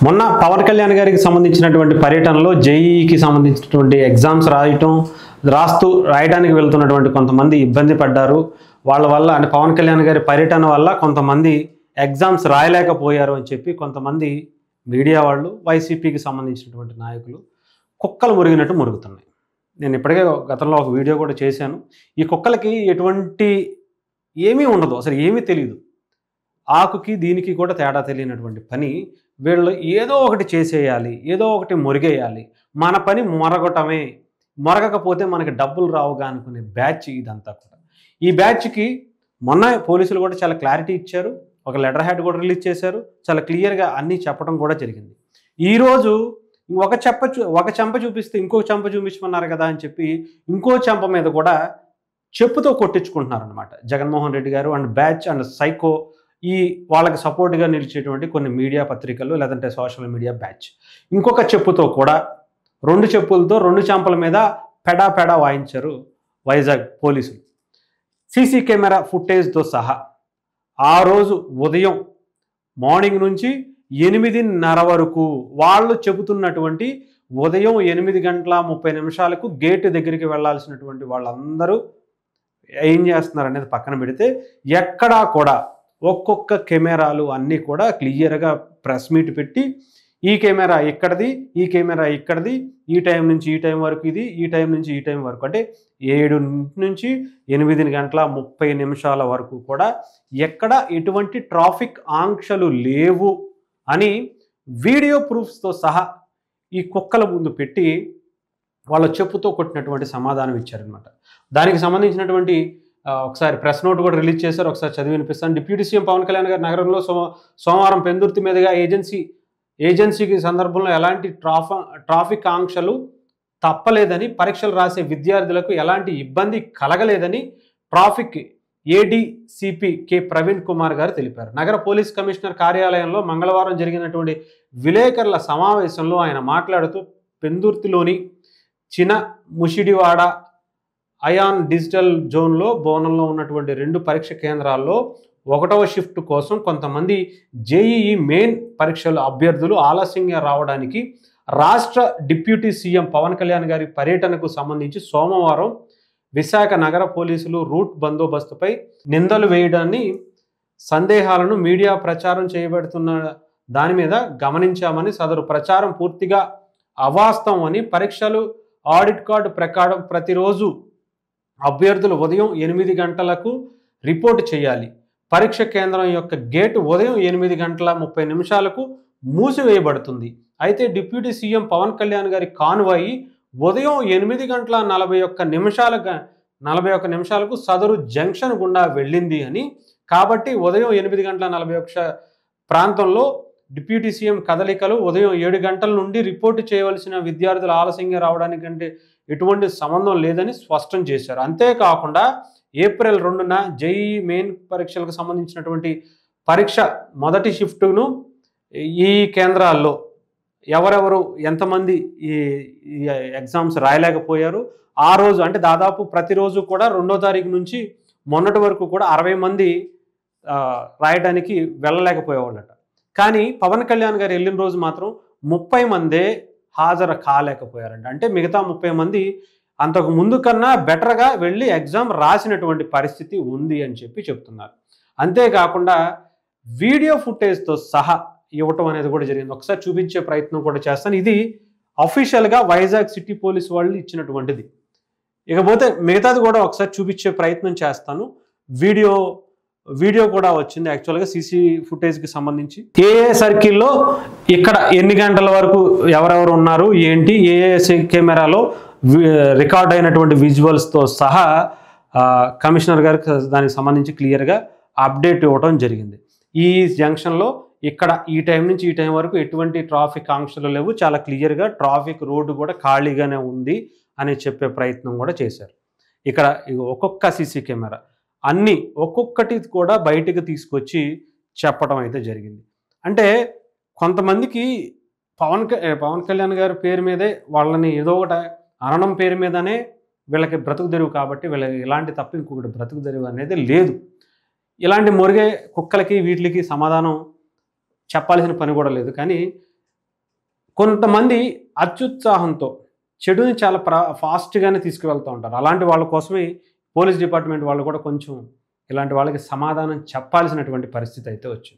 మొన్న పవన్ కళ్యాణ్ గారికి సంబంధించినటువంటి పర్యటనలో జేఈఈకి సంబంధించినటువంటి ఎగ్జామ్స్ రాయడానికి వెళ్తున్నటువంటి కొంతమంది ఇబ్బంది పడ్డారు. వాళ్ళ వల్ల అంటే పవన్ కళ్యాణ్ గారి పర్యటన వల్ల కొంతమంది ఎగ్జామ్స్ రాయలేకపోయారు అని చెప్పి కొంతమంది మీడియా వాళ్ళు, వైసీపీకి సంబంధించినటువంటి నాయకులు కుక్కలు మురిగినట్టు మురుగుతున్నాయి. నేను ఇప్పటికే గతంలో ఒక వీడియో కూడా చేశాను. ఈ కుక్కలకి ఎటువంటి ఏమీ ఉండదు, అసలు ఏమీ తెలియదు. ఆకుకి దీనికి కూడా తేడా తెలియనటువంటి పని వీళ్ళు ఏదో ఒకటి చేసేయాలి, ఏదో ఒకటి మురిగేయాలి, మన పని మొరగటమే, మొరగకపోతే మనకి డబ్బులు రావుగా అనుకునే బ్యాచ్ ఇదంతా కూడా. ఈ బ్యాచ్కి మొన్న పోలీసులు కూడా చాలా క్లారిటీ ఇచ్చారు, ఒక లెటర్ హెడ్ కూడా రిలీజ్ చేశారు, చాలా క్లియర్గా అన్నీ చెప్పడం కూడా జరిగింది. ఈరోజు ఒక చెంప చూపిస్తే ఇంకొక చెంప చూపించమన్నారు కదా అని చెప్పి ఇంకో చెంప మీద కూడా చెప్పుతో కొట్టించుకుంటున్నారు అనమాట జగన్మోహన్ రెడ్డి గారు అండ్ బ్యాచ్ అండ్ సైకో, ఈ వాళ్ళకి సపోర్ట్గా నిలిచేటువంటి కొన్ని మీడియా పత్రికలు లేదంటే సోషల్ మీడియా బ్యాచ్. ఇంకొక చెప్పుతో కూడా, రెండు చెప్పులతో రెండు చెంపల మీద పెడా వాయించారు వైజాగ్ పోలీసులు. సీసీ కెమెరా ఫుటేజ్తో సహా ఆ రోజు ఉదయం మార్నింగ్ నుంచి 8:30 వరకు వాళ్ళు చెబుతున్నటువంటి ఉదయం 8:30 గేటు దగ్గరికి వెళ్లాల్సినటువంటి వాళ్ళందరూ ఏం చేస్తున్నారు అనేది పక్కన పెడితే ఎక్కడా కూడా ఒక్కొక్క కెమెరాలు అన్నీ కూడా క్లియర్గా ప్రెస్ మీట్ పెట్టి ఈ కెమెరా ఇక్కడిది, ఈ కెమెరా ఇక్కడిది, ఈ టైం నుంచి ఈ టైం వరకు ఇది, ఈ టైం నుంచి ఈ టైం వరకు, అంటే 7 నుంచి 8:30 వరకు కూడా ఎక్కడ ఎటువంటి ట్రాఫిక్ ఆంక్షలు లేవు అని వీడియో ప్రూఫ్స్తో సహా ఈ కుక్కల ముందు పెట్టి వాళ్ళ చెప్పుతో కొట్టినటువంటి సమాధానం ఇచ్చారనమాట. దానికి సంబంధించినటువంటి ఒకసారి ప్రెస్ నోట్ కూడా రిలీజ్ చేశారు, ఒకసారి చదివి వినిపిస్తాను. డిప్యూటీ సీఎం పవన్ కళ్యాణ్ గారు నగరంలో సోమవారం పెందుర్తి మీదుగా ఏజెన్సీకి సందర్భంలో ఎలాంటి ట్రాఫిక్ ఆంక్షలు తప్పలేదని, పరీక్షలు రాసే విద్యార్థులకు ఎలాంటి ఇబ్బంది కలగలేదని traffic ADCP K Praveen Kumar గారు తెలిపారు. నగర పోలీస్ కమిషనర్ కార్యాలయంలో మంగళవారం జరిగినటువంటి విలేకరుల సమావేశంలో ఆయన మాట్లాడుతూ పెందుర్తిలోని చిన ముషిడివాడ అయాన్ డిజిటల్ జోన్లో బోనంలో ఉన్నటువంటి 2 పరీక్ష కేంద్రాల్లో 1వ షిఫ్ట్ కోసం కొంతమంది జేఈఈ మెయిన్ పరీక్షల అభ్యర్థులు ఆలస్యంగా రావడానికి రాష్ట్ర డిప్యూటీ సీఎం పవన్ కళ్యాణ్ గారి పర్యటనకు సంబంధించి సోమవారం విశాఖ నగర పోలీసులు రూట్ బందోబస్తుపై నిందలు వేయడాన్ని, సందేహాలను మీడియా ప్రచారం చేయబడుతున్న దాని మీద గమనించామని, సదరు ప్రచారం పూర్తిగా అవాస్తవం అని, పరీక్షలు ఆడిట్ కార్డు ప్రకారం ప్రతిరోజు అభ్యర్థులు ఉదయం 8 గంటలకు రిపోర్ట్ చేయాలి. పరీక్ష కేంద్రం యొక్క గేటు ఉదయం 8:30 మూసివేయబడుతుంది. అయితే డిప్యూటీ సీఎం పవన్ కళ్యాణ్ గారి కాన్వాయి ఉదయం 8:41 సదరు జంక్షన్ గుండా వెళ్ళింది అని, కాబట్టి ఉదయం 8:41 ప్రాంతంలో డిప్యూటీ సీఎం కదలికలు ఉదయం 7 గంటల నుండి రిపోర్టు చేయవలసిన విద్యార్థులు ఆలస్యంగా రావడానికంటే ఎటువంటి సంబంధం లేదని స్పష్టం చేశారు. అంతేకాకుండా ఏప్రిల్ 2న జేఈఈ మెయిన్ పరీక్షలకు సంబంధించినటువంటి పరీక్ష మొదటి షిఫ్ట్ను ఈ కేంద్రాల్లో ఎవరెవరు ఎంతమంది ఈ ఎగ్జామ్స్ రాయలేకపోయారు, ఆ రోజు అంటే దాదాపు ప్రతిరోజు కూడా 2వ తారీఖు నుంచి మొన్నటి వరకు కూడా 60 మంది రాయడానికి వెళ్ళలేకపోయేవాళ్ళట. కానీ పవన్ కళ్యాణ్ గారు వెళ్ళిన రోజు మాత్రం 30 మందే హాజరు కాలేకపోయారంట. అంటే మిగతా 30 మంది అంతకు ముందు కన్నా బెటర్గా వెళ్ళి ఎగ్జామ్ రాసినటువంటి పరిస్థితి ఉంది అని చెప్పి చెప్తున్నారు. అంతేకాకుండా వీడియో ఫుటేజ్తో సహా ఇవ్వటం అనేది కూడా జరిగింది. ఒకసారి చూపించే ప్రయత్నం కూడా చేస్తాను. ఇది అఫీషియల్గా వైజాగ్ సిటీ పోలీస్ వాళ్ళు ఇచ్చినటువంటిది. ఇకపోతే మిగతాది కూడా ఒకసారి చూపించే ప్రయత్నం చేస్తాను. వీడియో కూడా వచ్చింది యాక్చువల్గా సీసీ ఫుటేజ్కి సంబంధించి. ఏ సర్కిల్లో ఇక్కడ ఎన్ని గంటల వరకు ఎవరెవరు ఉన్నారు ఏంటి, ఏ కెమెరాలో రికార్డ్ అయినటువంటి విజువల్స్తో సహా కమిషనర్ గారికి దానికి సంబంధించి క్లియర్గా అప్డేట్ ఇవ్వడం జరిగింది. ఈ జంక్షన్లో ఇక్కడ ఈ టైం నుంచి ఈ టైం వరకు ఎటువంటి ట్రాఫిక్ ఆంక్షలు లేవు, చాలా క్లియర్గా ట్రాఫిక్ రోడ్డు కూడా ఖాళీగానే ఉంది అని చెప్పే ప్రయత్నం కూడా చేశారు. ఇక్కడ ఒక్కొక్క సీసీ కెమెరా అన్నీ ఒక్కొక్కటి కూడా బయటకు తీసుకొచ్చి చెప్పడం అయితే జరిగింది. అంటే కొంతమందికి పవన్ కళ్యాణ్ గారి పేరు మీదే వాళ్ళని ఏదో ఒకటి అనడం పేరు మీదనే వీళ్ళకి బ్రతుకు తెరువు, కాబట్టి వీళ్ళకి ఇలాంటి తప్ప ఇంకొకటి బ్రతుకు తెరువు అనేది లేదు. ఇలాంటి మురిగే కుక్కలకి వీటికి సమాధానం చెప్పాల్సిన పని కూడా లేదు. కానీ కొంతమంది అత్యుత్సాహంతో చెడుని చాలా ఫాస్ట్‌గానే తీసుకువెళ్తూ ఉంటారు. అలాంటి వాళ్ళ కోసమే పోలీస్ డిపార్ట్‌మెంట్ వాళ్ళు కూడా కొంచెం ఇలాంటి వాళ్ళకి సమాధానం చెప్పాల్సినటువంటి పరిస్థితి అయితే వచ్చింది.